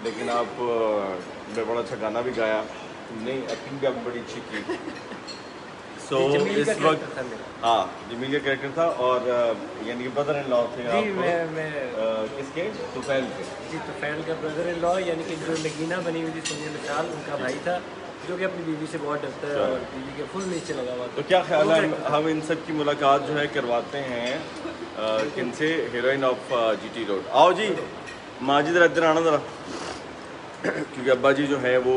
लेकिन आप मैं बड़ा अच्छा गाना भी गाया, नहीं एक्टिंग भी आपने बड़ी अच्छी की। सो इस वक्त हाँ जमील का कैरेक्टर था और यानी कि ब्रदर इन लॉ थे जी। आप मैं किसके तुफैल के? जी तुफैल का ब्रदर इन लॉ, यानी कि जो नगीना बनी हुई थी सोनिया मिसाल, उनका भाई था, जो कि अपनी बीवी से बहुत डरता है और बीवी के फुल नीचे लगा हुआ था। तो क्या ख्याल है हम इन सब की मुलाकात जो है करवाते हैं किनसे? Heroine of GT road. आओ जी माँ जी, इधर आना ज़रा, क्योंकि अब्बा जी जो है वो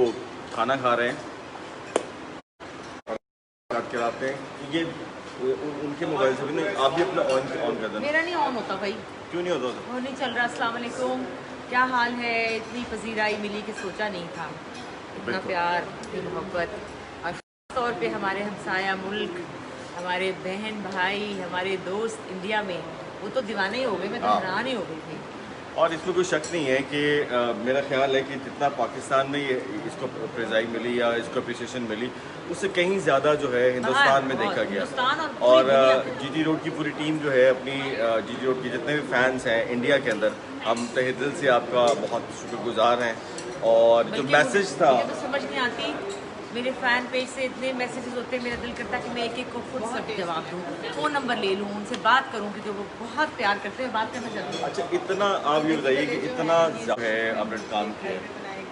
खाना खा रहे हैं बात कराते हैं। ये उनके मोबाइल से भी नहीं, आप भी अपना ऑन कर देना। मेरा नहीं ऑन होता भाई। क्यों नहीं होता? वो नहीं चल रहा। अस्सलाम वालेकुम, क्या हाल है? इतनी पजीराई मिली कि सोचा नहीं था, इतना प्यार, इतनी मोहब्बत, और तौर पे हमारे हमसाया मुल्क, हमारे बहन भाई, हमारे दोस्त इंडिया में, वो तो दीवाने ही हो गए। मैं तो हैरान ही हो गई थी। और इसमें कोई शक नहीं है कि मेरा ख्याल है कि जितना पाकिस्तान में ये इसको प्रेजाई मिली या इसको अप्रिसिएशन मिली, उससे कहीं ज़्यादा जो है हिंदुस्तान में देखा गया। और जीटी रोड की पूरी टीम जो है अपनी जीटी रोड के जितने भी फैंस हैं इंडिया के अंदर, हम तहे दिल से आपका बहुत शुक्रगुजार हैं। और जो मैसेज था, मुझे तो समझ नहीं आती, मेरे फ़ैन पेज से इतने मैसेजेस होते हैं, मेरा दिल करता है कि मैं एक एक को खुद सब जवाब दूँ, फ़ोन नंबर ले लूँ, उनसे बात करूँ, क्योंकि वो बहुत प्यार करते हैं, बात करना चाहती हूँ। अच्छा इतना आप ये बताइए कि इतना है आपने काम किया,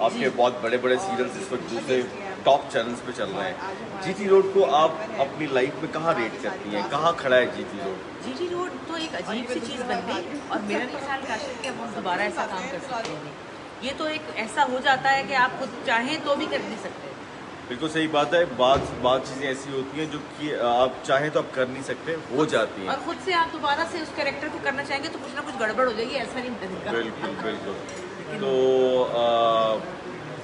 आपके बहुत बड़े बड़े सीरियल्स इस वक्त दूसरे टॉप चैनल्स पे चल रहे हैं, जीटी रोड को आप अपनी लाइफ में कहाँ रेट करती हैं? कहाँ खड़ा है जीटी रोड? जीटी रोड तो एक अजीब सी चीज़ बन गई, और मेरा नहीं ख्याल काशिफ कि अब हम दोबारा ऐसा काम कर सकते हैं। ये तो एक ऐसा हो जाता है कि आप खुद चाहें तो भी कर नहीं सकते। बिल्कुल सही बात है। बात चीज़ें ऐसी होती हैं जो कि आप चाहें तो आप कर नहीं सकते, हो जाती हैं। और खुद से आप दोबारा से उस कैरेक्टर को करना चाहेंगे तो कुछ ना कुछ गड़बड़ हो जाएगी, ऐसा नहीं बनेगा। बिल्कुल बिल्कुल। तो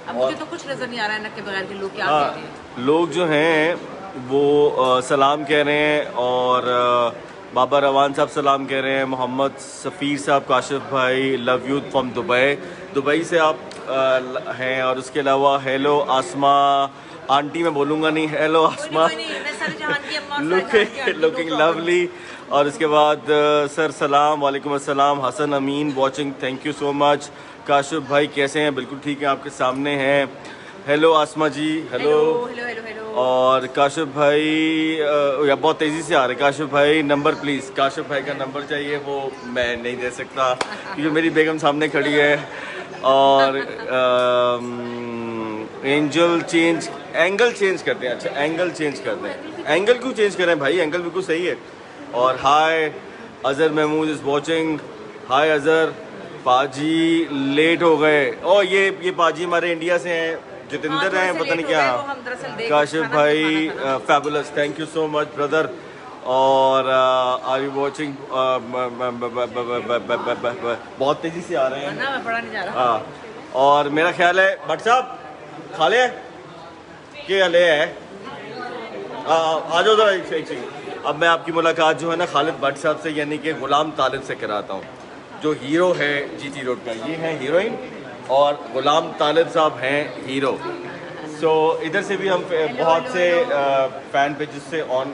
अब मुझे तो कुछ नजर नहीं आ रहा है, नक के बगैर के लोग क्या कहते हैं। लोग जो हैं वो सलाम कह रहे हैं, और बाबा रवान साहब सलाम कह रहे हैं, मोहम्मद सफ़ीर साहब, काशिफ भाई लव यू फ्रॉम दुबई से आप हैं, और उसके अलावा हेलो आसमा आंटी, मैं बोलूँगा नहीं, हेलो आसमा, लुकिंग लवली। और उसके बाद सर सलाम, वालेकुम अस्सलाम, Hasan Amin watching, thank you so much. Kashif भाई कैसे हैं? बिल्कुल ठीक है, आपके सामने हैं। Hello Asma ji, hello. और काशिफ भाई या बहुत तेज़ी से आ रहे। काशिफ भाई नंबर प्लीज़, काशिफ भाई का नंबर चाहिए, वो मैं नहीं दे सकता क्योंकि मेरी बेगम सामने खड़ी है। और एंगल चेंज करते हैं। अच्छा एंगल चेंज करते हैं, एंगल क्यों चेंज कर रहे हैं भाई? एंगल बिल्कुल सही है। और हाय अजहर महमूद इज़ वॉचिंग, हाय अजहर। पाजी लेट हो गए, ओ ये पाजी हमारे इंडिया से हैं, जितेंद्र हैं, पता नहीं क्या। काशिफ भाई fabulous, thank you so much brother. और आर यू वॉचिंग? बहुत तेज़ी से आ रहे हैं ना, मैं पढ़ा नहीं जा रहा। हाँ, और मेरा ख्याल है भट्ट साहब खा ले के ले है, आ जाओ जरा एक सेकंड। अब मैं आपकी मुलाकात जो है ना खालिद भट्ट साहब से यानी कि गुलाम तालिब से कराता हूँ, जो हीरो है जीटी रोड का। ये है हीरोइन और गुलाम तालिब साहब हैं हीरो। सो इधर से भी हम बहुत से फ़ैन पेजेस से ऑन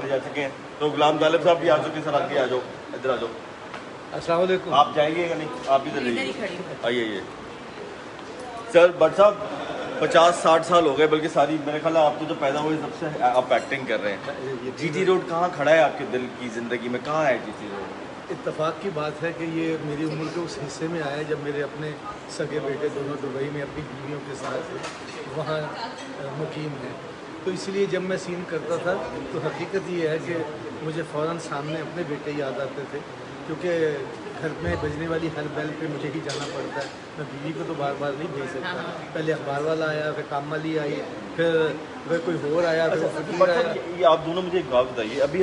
जा चुके हैं। तो गुलाम तालिब साहब भी आ चुके हैं, सर आगे आ जाओ, इधर आ जाओ। अस्सलाम वालेकुम। आप जाएंगे या नहीं? आप इधर जाइए, आइए। सर भट्ट साहब 50-60 साल हो गए, बल्कि सारी मेरे ख्याल है आप तो जो पैदा हुए तब से आप एक्टिंग कर रहे हैं। जीटी रोड कहाँ खड़ा है आपके दिल की ज़िंदगी में? कहाँ है जीटी रोड? इत्तेफाक की बात है कि ये मेरी उम्र के उस हिस्से में आया जब मेरे अपने सगे बेटे दोनों दुबई में अपनी बीवियों के साथ वहाँ मुकीम हैं। तो इसलिए जब मैं सीन करता था तो हकीकत ये है कि मुझे फ़ौरन सामने अपने बेटे याद आते थे, क्योंकि घर में बजने वाली हर बेल पे मुझे ही जाना पड़ता है। मैं बीवी को तो बार बार नहीं भेज सकता। पहले अखबार वाला आया, फिर काम वाली आई, फिर कोई और आया, फिर फकीर आया। ये आप दोनों मुझे एक बात बताइए, अभी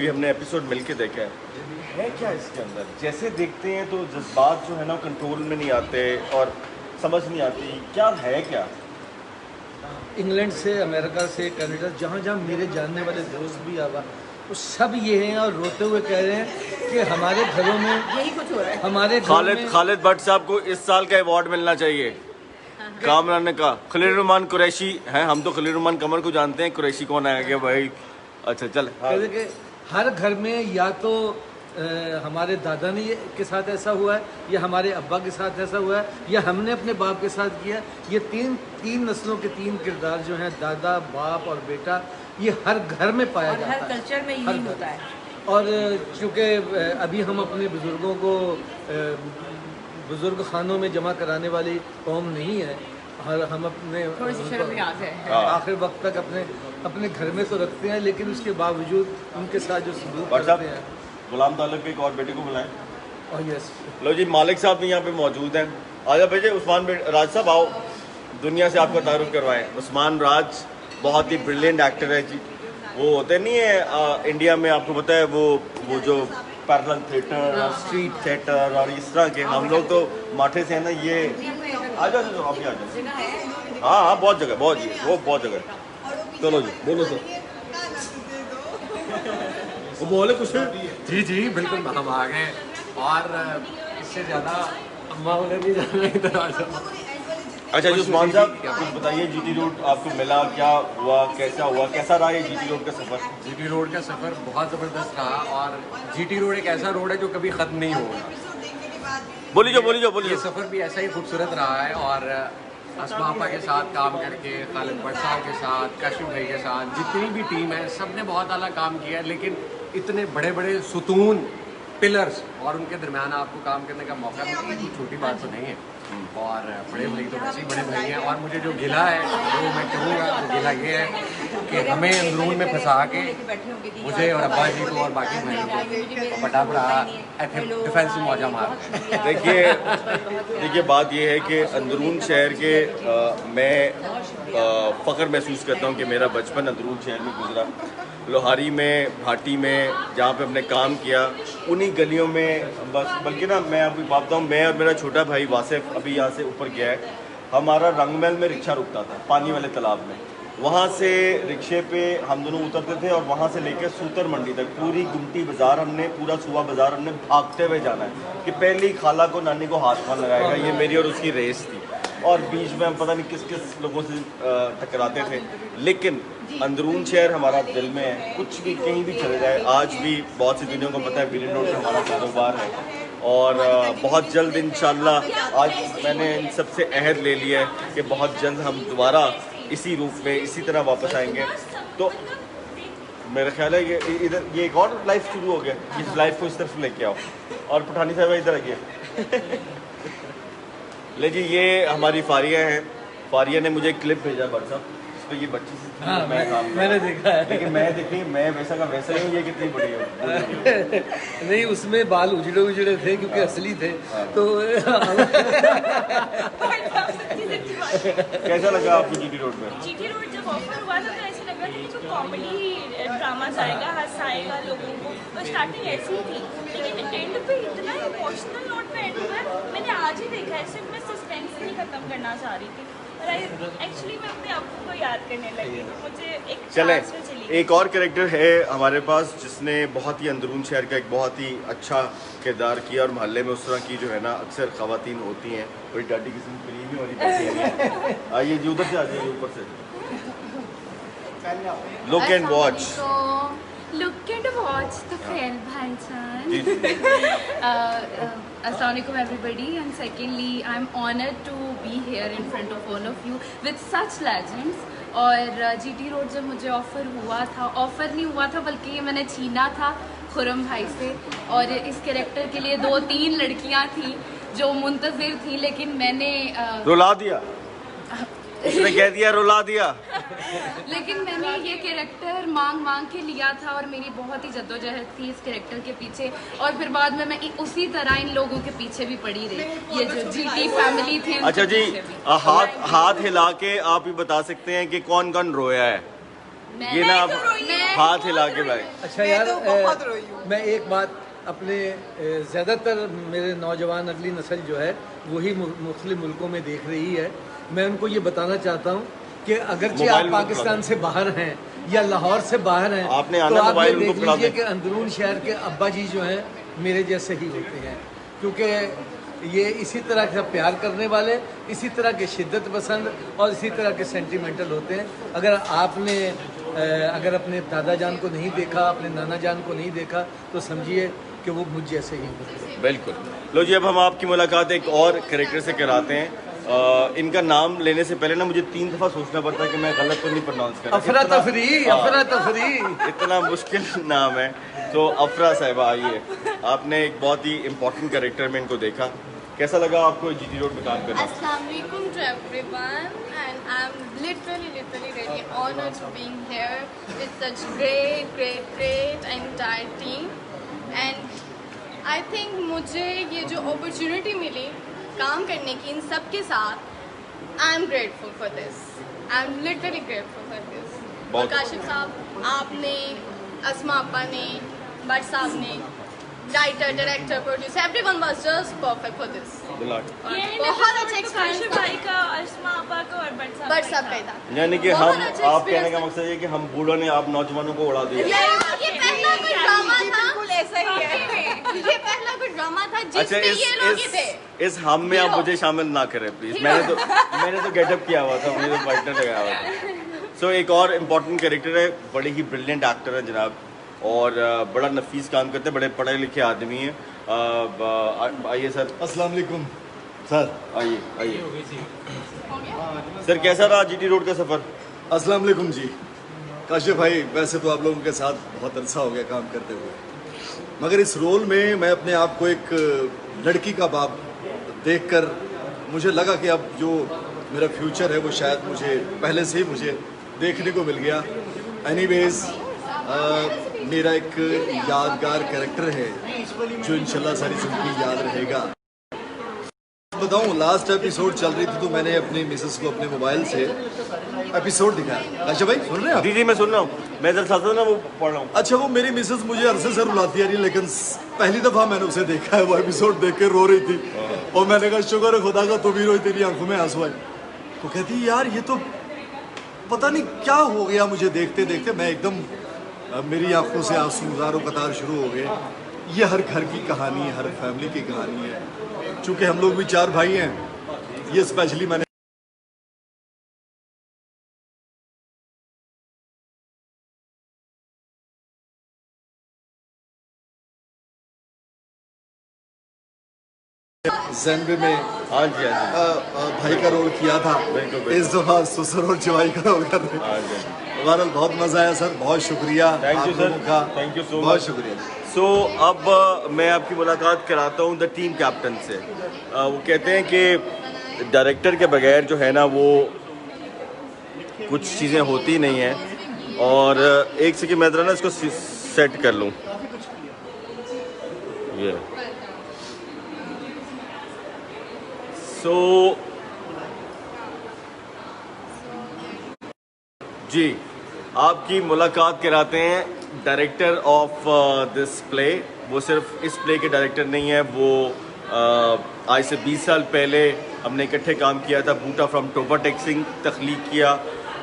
हमने एपिसोड मिलके देखा है क्या इसके अंदर? जैसे देखते हैं तो जज्बात जो है ना कंट्रोल में नहीं आते और समझ नहीं आती क्या है क्या। इंग्लैंड से, अमेरिका से, कनाडा, जहाँ जहाँ मेरे जानने वाले दोस्त भी आवा, वो सब ये हैं और रोते हुए कह रहे हैं कि हमारे घरों में यही कुछ हो रहा है। हमारे खालिद भट्ट साहब को इस साल का अवार्ड मिलना चाहिए। कामरान ने कहा खलील रहमान कुरैशी हैं, हम तो खलील रहमान कमर को जानते हैं, कुरैशी कौन आएगा भाई? अच्छा चल। हर घर में या तो हमारे दादा ने के साथ ऐसा हुआ है, या हमारे अब्बा के साथ ऐसा हुआ है, या हमने अपने बाप के साथ किया। ये तीन नस्लों के तीन किरदार जो हैं, दादा, बाप और बेटा, ये हर घर में पाया और जाता हर है, कल्चर में हर यही घर। होता है। और चूँकि अभी हम अपने बुज़ुर्गों को बुज़ुर्ग खानों में जमा कराने वाली कौम नहीं है, हर हम अपने थोड़ी सी शर्मियाज़ है। आखिर वक्त तक अपने घर में तो रखते हैं, लेकिन उसके बावजूद उनके साथ जो सलूक बट साहब, करते हैं। गुलाम तालब के एक और बेटे को बुलाएं। और यस, लो जी, मालिक साहब भी यहाँ पे मौजूद हैं। आजा भेजे उस्मान राज साहब, आओ दुनिया से आपका तारुफ करवाएं। उस्मान राज बहुत ही ब्रिलियंट एक्टर है जी। वो होते नहीं है इंडिया में, आपको पता है वो जो पैरेलल थिएटर और स्ट्रीट थिएटर और इस तरह के, हम लोग तो माठे से है ना। ये आ जाओ आप भी आ जाओ। हाँ, बहुत जगह, बहुत जगह। चलो जी, बोलो सर। वो बोले कुछ। जी बिल्कुल, हम आ गए और इससे ज़्यादा अम्मा उन्हें नहीं जाना इधर आ जाओ। अच्छा जी उस्मान साहब, कुछ बताइए, जीटी रोड आपको मिला, क्या हुआ, कैसा हुआ, कैसा रहा ये जीटी रोड का सफ़र? जीटी रोड का सफ़र बहुत ज़बरदस्त रहा और जीटी रोड एक ऐसा रोड है जो कभी ख़त्म नहीं होगा। बोलिए। ये सफ़र भी ऐसा ही खूबसूरत रहा है और अस्मा आपा के साथ काम करके, खालिद भट्ट साहब के साथ, काशिफ भाई के साथ, जितनी भी टीम है सब ने बहुत आला काम किया है। लेकिन इतने बड़े बड़े सुतून, पिलर्स और उनके दरमियान आपको काम करने का मौका मिला, ये छोटी बात तो नहीं है। और बड़े भाई तो वैसे ही बड़े भाई हैं। और मुझे जो गिला है वो मैं कहूँगा, तो गिला ये है कि हमें अंदरून में फंसा के मुझे और अब्बा जी को और बाकी भाइयों को बड़ा डिफेंस में मौजा मार। देखिए बात ये है कि अंदरून शहर के मैं फ़ख्र महसूस करता हूँ कि मेरा बचपन अंदरून शहर में गुजरा। लोहारी में, भाटी में, जहाँ पे हमने काम किया, उन्हीं गलियों में बस। बल्कि ना मैं आपको बात बताऊँ, मैं और मेरा छोटा भाई वासिफ अभी यहाँ से ऊपर गया है, हमारा रंगमहल में रिक्शा रुकता था पानी वाले तालाब में। वहाँ से रिक्शे पे हम दोनों उतरते थे और वहाँ से लेकर सूतर मंडी तक पूरी गुमटी बाज़ार, हमने पूरा सुबह बाज़ार हमने भागते हुए जाना है कि पहली खाला को, नानी को हाथ पान लगाएगा। ये मेरी और उसकी रेस थी और बीच में हम पता नहीं किस किस लोगों से टकराते थे। लेकिन अंदरून शहर हमारा दिल में है, कुछ भी कहीं भी चले जाए। आज भी बहुत सी दुनिया को पता है बिलियन रोड से हमारा कारोबार है और बहुत जल्द इंशाल्लाह, आज मैंने इन सबसे अहद ले लिया है कि बहुत जल्द हम दोबारा इसी रूप में इसी तरह वापस आएंगे। तो मेरा ख्याल है ये इधर ये एक और लाइफ शुरू हो गया, इस लाइफ को इस तरफ लेके आओ। और पठानी साहब इधर आइए। ले जी, ये हमारी फारिया हैं। फारिया ने मुझे क्लिप भेजा व्हाट्सएप, इस पर ये बच्ची से हाँ, मैं काम मैंने देखा है। लेकिन मैं देखिए, मैं वैसा का वैसा ही हूँ। ये कितनी बड़ी है। नहीं, उसमें बाल उजड़े थे क्योंकि असली थे। तो कैसा लगा आपको जीटी रोड में? जीटी रोड जब ऑफर हुआ था तो ऐसे लगा कि जो कॉमेडी ड्रामास आएगा, हंसाएगा लोगों को, तो स्टार्टिंग ऐसी ही थी। लेकिन एंड पे इतना इमोशनल नोट पे एंड हुआ है, मैंने आज ही देखा है। सिर्फ मैं सस्पेंस नहीं खत्म करना चाह रही थी और एक्चुअली मैं अपने आप को याद करने लगी। मुझे एक चले, chance में चली एक और कैरेक्टर है हमारे पास जिसने बहुत ही अंदरून शहर का एक बहुत ही अच्छा किरदार किया। और मोहल्ले में उस तरह की जो है ना अक्सर ख़वातीन होती हैं, कोई डाटी किस्म की करीबी वाली बैठी है। आइए जी, उधर से आ जाइए, ऊपर से। Look and watch. Look and watch the fan भाईजान। जी जी। Assalamualaikum everybody, and secondly I'm honored to be here in front of all of you with such legends. और जीटी रोड जब मुझे ऑफ़र हुआ था, ऑफ़र नहीं हुआ था बल्कि मैंने छीना था खुरम भाई से। और इस कैरेक्टर के लिए 2-3 लड़कियां थी जो मुंतज़िर थी, लेकिन मैंने रुला दिया, उसने कह दिया रुला दिया। लेकिन मैंने ये कैरेक्टर मांग के लिया था और मेरी बहुत ही जद्दोजहद थी इस कैरेक्टर के पीछे। और फिर बाद में मैं उसी तरह इन लोगों के पीछे भी पड़ी रही, ये जो जीटी फैमिली थी। अच्छा जी, हाथ हिला के आप ही बता सकते हैं कि कौन कौन रोया है? ये ना आप हाथ हिला के भाई। अच्छा यार, मैं एक बात अपने ज़्यादातर मेरे नौजवान अगली नस्ल जो है वही मुख्तलिफ मुल्कों में देख रही है। मैं उनको ये बताना चाहता हूँ कि अगरचे आप पाकिस्तान से बाहर हैं या लाहौर से बाहर हैं, आपने तो आना आप मोबाइल ये उनको देख लीजिए कि अंदरून शहर के अब्बा जी जो हैं मेरे जैसे ही होते हैं, क्योंकि ये इसी तरह का प्यार करने वाले, इसी तरह के शिद्दत पसंद और इसी तरह के सेंटिमेंटल होते हैं। अगर अपने दादा जान को नहीं देखा, अपने नाना जान को नहीं देखा, तो समझिए कि वो मुझ जैसे ही हों। बिल्कुल। लो जी, अब हम आपकी मुलाकात एक और कैरेक्टर से कराते हैं। इनका नाम लेने से पहले ना मुझे 3 दफ़ा सोचना पड़ता है कि मैं गलत तो नहीं प्रोनाउंस कर रहा। अफरा तफरी इतना मुश्किल नाम है। तो अफरा साहिबा, आइए, आपने एक बहुत ही इम्पोर्टेंट कैरेक्टर में इनको देखा, कैसा लगा आपको जीटी रोड में काम करना? Assalamu alaikum to everyone, and I'm literally really honored to being here with such great entire team. And I think मुझे ये जो opportunity मिली काम करने की इन सब के साथ, I'm grateful for this. I'm literally grateful for this. और काशिफ साहब, आपने, अस्मा अपा ने, भट्ट साहब ने, writer, director, producer, everyone was just perfect for this. बहुत अच्छा काशिफ भाई का, अस्मा अपा का और भट्ट साहब का था। यानी कि बहुत हम, अच्छा आप कहने का experience मकसद ये कि हम बूढ़ों ने आप नौजवानों को उड़ा दिया। ये पहला कोई ड्रामा था, बिल्कुल ऐसा ही है। ये पहला कोई ड्रामा था जिसमें ये लोग ही थे। इस हम में आप मुझे शामिल ना करें प्लीज। मैंने तो गेटअप किया हुआ था, मुझे तो पार्टनर लगाया हुआ था। सो एक और इम्पोर्टेंट कैरेक्टर है, बड़े ही ब्रिलियंट एक्टर है जनाब, और बड़ा नफीस काम करते हैं, बड़े पढ़े लिखे आदमी हैं। आइए सर। अस्सलाम वालेकुम सर। आइए सर, कैसा रहा जीटी रोड का सफ़र? अस्सलाम वालेकुम जी। काशिफ भाई, वैसे तो आप लोगों के साथ बहुत अरसा हो गया काम करते हुए, मगर इस रोल में मैं अपने आप को एक लड़की का बाप देखकर मुझे लगा कि अब जो मेरा फ्यूचर है वो शायद मुझे पहले से ही मुझे देखने को मिल गया। एनीवेज, मेरा एक यादगार कैरेक्टर है जो इंशाल्लाह सारी ज़िंदगी याद रहेगा। बताऊं, लास्ट एपिसोड चल रही थी तो मैंने अपनी मिसेस को अपने मोबाइल से एपिसोड दिखाया। अच्छा भाई, सुन रहे हैं आप? जी मैं सुन रहा हूँ। मैं इधर साथ ना वो पढ़ रहा हूँ। अच्छा, वो मेरी मिसेस मुझे अरसे से रुलाती आ रही है, लेकिन पहली दफ़ा मैंने उसे देखा है, वो एपिसोड देख के रो रही थी और मैंने कहा शुक्र है खुदा का, तू भी रोई, तेरी आंखों में आंसू आए। तो कहती यार ये तो पता नहीं क्या हो गया मुझे देखते देखते, मैं एकदम, मेरी आंखों से आंसू ज़ारो कतार शुरू हो गए। ये हर घर की कहानी है, हर फैमिली की कहानी है। चूँकि हम लोग भी 4 भाई हैं, ये स्पेशली मैंने ज़ेनबे में हाँ जी भाई का रोल किया था। बिल्कुल। इस दफ़ा ससुर और जवाई का रोल कर रहे हैं। बहरहाल बहुत मज़ा आया सर, बहुत शुक्रिया। Thank you sir, thank you so much. बहुत शुक्रिया। सो अब मैं आपकी मुलाकात कराता हूँ द टीम कैप्टन से। वो कहते हैं कि डायरेक्टर के बगैर जो है ना वो कुछ चीज़ें होती नहीं हैं। और एक सेकंड मैं ज़रा ना इसको सेट कर लूँ। ये जी, आपकी मुलाकात कराते हैं डायरेक्टर ऑफ दिस प्ले। वो सिर्फ इस प्ले के डायरेक्टर नहीं है, वो आज से 20 साल पहले हमने इकट्ठे काम किया था। बूटा फ्रॉम टोपा टेक्सिंग तख्लीक किया,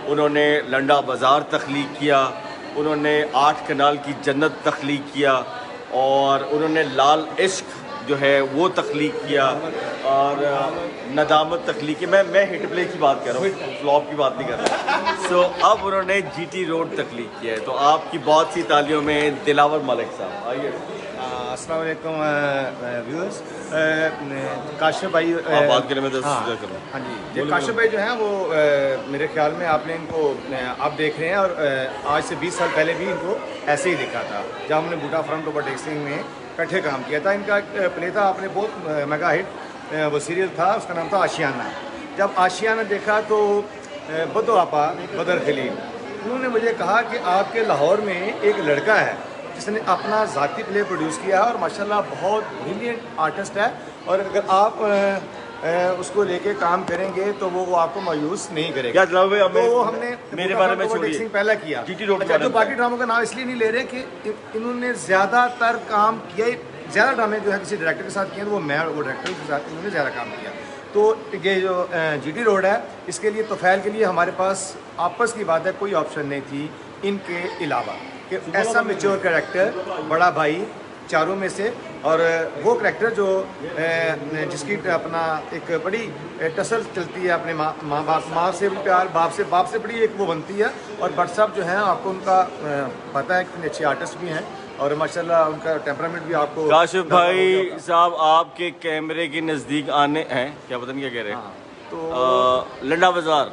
उन्होंने लंडा बाज़ार तख्लीक किया, उन्होंने 8 कनाल की जन्नत तख्लीक किया, और उन्होंने लाल इश्क जो है वो तख्लीक किया, और नदामत तख्लीक की। मैं हिट प्ले की बात कर रहा हूँ, फ्लॉप की बात नहीं कर रहा। सो अब उन्होंने जीटी रोड तख्लीक किया है, तो आपकी बहुत सी तालियों में दिलावर मलिक साहब। आइए। अस्सलाम वालेकुम व्यूअर्स। काशिफ भाई आप बात करें, मैं हाँ जी, काशिफ भाई जो हैं वो मेरे ख्याल में आपने इनको आप देख रहे हैं, और आज से 20 साल पहले भी इनको ऐसे ही दिखा था जब हमने बूटा फ्रॉम टोपा टेक्सिंग में इकट्ठे काम किया था। इनका प्ले था, आपने बहुत मेगा हिट वो सीरियल था, उसका नाम था आशियाना। जब आशियाना देखा तो बदो आपा बदर खलील, उन्होंने मुझे कहा कि आपके लाहौर में एक लड़का है जिसने अपना ज़ाती प्ले प्रोड्यूस किया है और माशाल्लाह बहुत ब्रिलियंट आर्टिस्ट है, और अगर आप उसको लेके काम करेंगे तो वो आपको मायूस नहीं करेगा। तो हमने मेरे बारे में छोड़िए, पहला किया। अच्छा, तो बाकी ड्रामों का नाम इसलिए नहीं ले रहे कि इन्होंने ज़्यादातर काम किया, ज़्यादा ड्रामे जो है किसी डायरेक्टर के साथ किए, वो मैं और वो डायरेक्टर के साथ इन्होंने ज़्यादा काम किया। तो ये जो जीटी रोड है, इसके लिए तोफैल के लिए हमारे पास आपस की बात है, कोई ऑप्शन नहीं थी इनके अलावा कि ऐसा मेच्योर कैरेक्टर, बड़ा भाई चारों में से, और वो कैरेक्टर जो जिसकी अपना एक बड़ी टसल चलती है अपने माँ से भी प्यार, बाप से बड़ी एक वो बनती है। और भट्ट साहब जो हैं, आपको उनका पता है कितने अच्छे आर्टिस्ट भी हैं, और माशाल्लाह उनका टेम्परामेंट भी आपको। काशिफ भाई साहब आपके कैमरे के नज़दीक आने हैं, क्या पता नहीं क्या कह रहे हैं। तो लंडा बाजार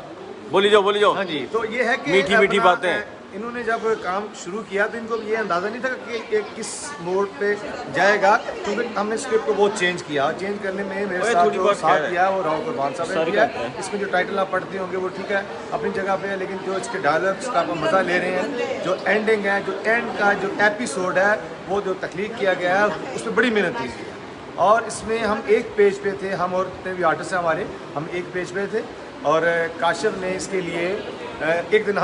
बोली जाओ। हाँ जी, तो ये है कि मीठी मीठी बातें। इन्होंने जब काम शुरू किया तो इनको ये अंदाज़ा नहीं था कि ये किस मोड़ पे जाएगा, क्योंकि हमने स्क्रिप्ट को बहुत चेंज किया। चेंज करने में मेरे साथ जो साथ किया वो राव कुर्बान साहब ने किया। इसमें जो टाइटल आप पढ़ते होंगे वो ठीक है अपनी जगह पे है, लेकिन जो इसके डायलॉग्स का आप मज़ा ले रहे हैं, जो एंडिंग है, जो एंड का जो एपिसोड है, वो जो तख्लीक किया गया है उसमें बड़ी मेहनत की गई है। और इसमें हम एक पेज पे थे, हम और जितने भी आर्टिस्ट हैं हमारे, हम एक पेज पे थे। और काशिफ ने इसके लिए एक दिन,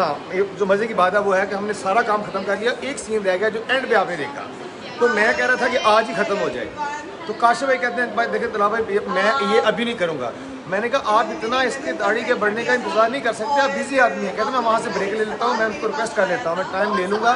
जो मज़े की बात है वो है कि हमने सारा काम ख़त्म कर लिया, एक सीन रह गया जो एंड पे आपने देखा। तो मैं कह रहा था कि आज ही ख़त्म हो जाए, तो काशिफ भाई कहते हैं भाई देखिए तला भाई मैं ये अभी नहीं करूँगा। मैंने कहा आप इतना इसके दाढ़ी के बढ़ने का इंतज़ार नहीं कर सकते, आप बिजी आदमी हैं। कहते मैं वहाँ से ब्रेक ले लेता हूँ, मैं उनको रिक्वेस्ट कर लेता हूँ, मैं टाइम ले लूँगा,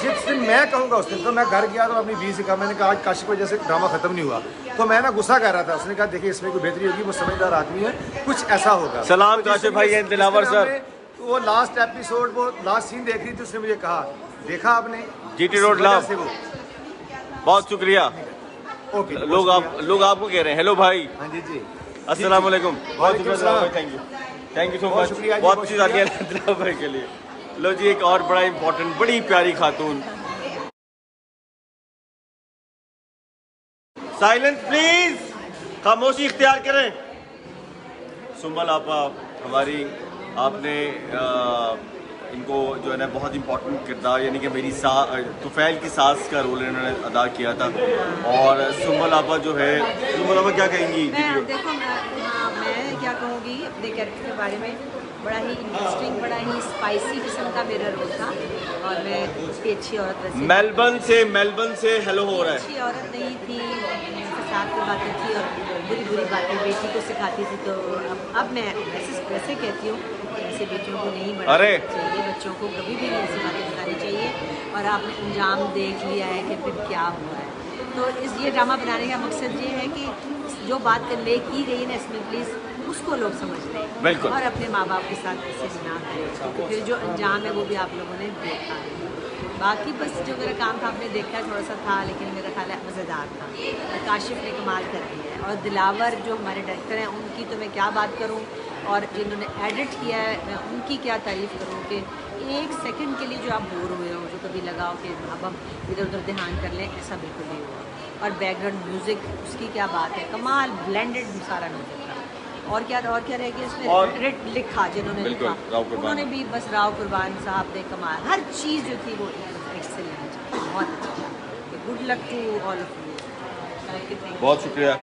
जिस दिन मैं कहूँगा उस दिन। तो मैं घर गया तो अपनी बीवी से कहा, मैंने कहा आज काशिफ वजह से ड्रामा ख़त्म नहीं हुआ। तो मैं ना गुस्सा कर रहा था, उसने कहा देखिए इसमें कोई बेहतरी होगी, वो समझदार आदमी है, कुछ ऐसा होगा। सलाम काशिफ भाई एंड दिलावर सर। वो लास्ट एपिसोड, वो लास्ट सीन देख रही थी, उसने मुझे कहा देखा आपने जीटी रोड लव, बहुत शुक्रिया। ओके, लोग आपको कह रहे हैं हेलो भाई। हाँ जी अस्सलाम वालेकुम, बहुत शुक्रिया, थैंक यू सो मच, बहुत अच्छी बात है भाई के लिए। लो जी एक और बड़ा इंपॉर्टेंट, बड़ी प्यारी खातून, साइलेंस प्लीज, खामोशी इख्तियार करें। सुम्बल आपा हमारी, आपने इनको जो है ना बहुत इंपॉर्टेंट किरदार, यानी कि मेरी तुफैल की सास का रोल इन्होंने अदा किया था। और सुम्बल आपा जो है, सुम्बल आपा क्या कहेंगी? देखो मैं क्या कहूँगी अपने कैरेक्टर के बारे में, बड़ा ही इंटरेस्टिंग, बड़ा ही स्पाइसी किस्म का मेरा रोल था। और मैं उसकी अच्छी औरत, वैसे मेलबर्न से हेलो हो रहा है, अच्छी औरत नहीं थी, साथ में बातें थी और बुरी बातें बेटी को सिखाती थी। तो अब मैं वैसे कहती हूँ, ऐसे बेटियों को नहीं बढ़ाना चाहिए, बच्चों को कभी भी ऐसी बातें सिखानी चाहिए। और आपने अंजाम देख लिया है कि फिर क्या हुआ है। तो ये ड्रामा बनाने का मकसद ये है कि जो बात कन्वे की गई है ना इसमें, प्लीज़ उसको लोग समझ लें, बिल्कुल, और अपने माँ बाप के साथ ऐसे ना करें, तो फिर जो अंजाम है वो भी आप लोगों ने देखा है। बाकी बस जो मेरा काम था आपने देखा, थोड़ा सा था, लेकिन मेरा ख्याल है मज़ेदार था। काशिफ ने कमाल कर दिया है, और दिलावर जो हमारे डायरेक्टर हैं उनकी तो मैं क्या बात करूं, और जिन्होंने एडिट किया है मैं उनकी क्या तारीफ़ करूं कि एक सेकंड के लिए जो आप बोर हुए हो, जो कभी लगाओ कि अब हम इधर उधर ध्यान कर लें, ऐसा बिल्कुल नहीं हुआ। और बैकग्राउंड म्यूज़िक उसकी क्या बात है, कमाल ब्लेंडेड सारा म्यूज़िक था। और क्या रह गया इसमें लिखा, जिन्होंने लिखा उन्होंने भी बस राव कुर्बान साहब ने कमाल, हर चीज़ जो थी वो एक्सेलेंट, बहुत अच्छा। Good luck to all of you, बहुत शुक्रिया।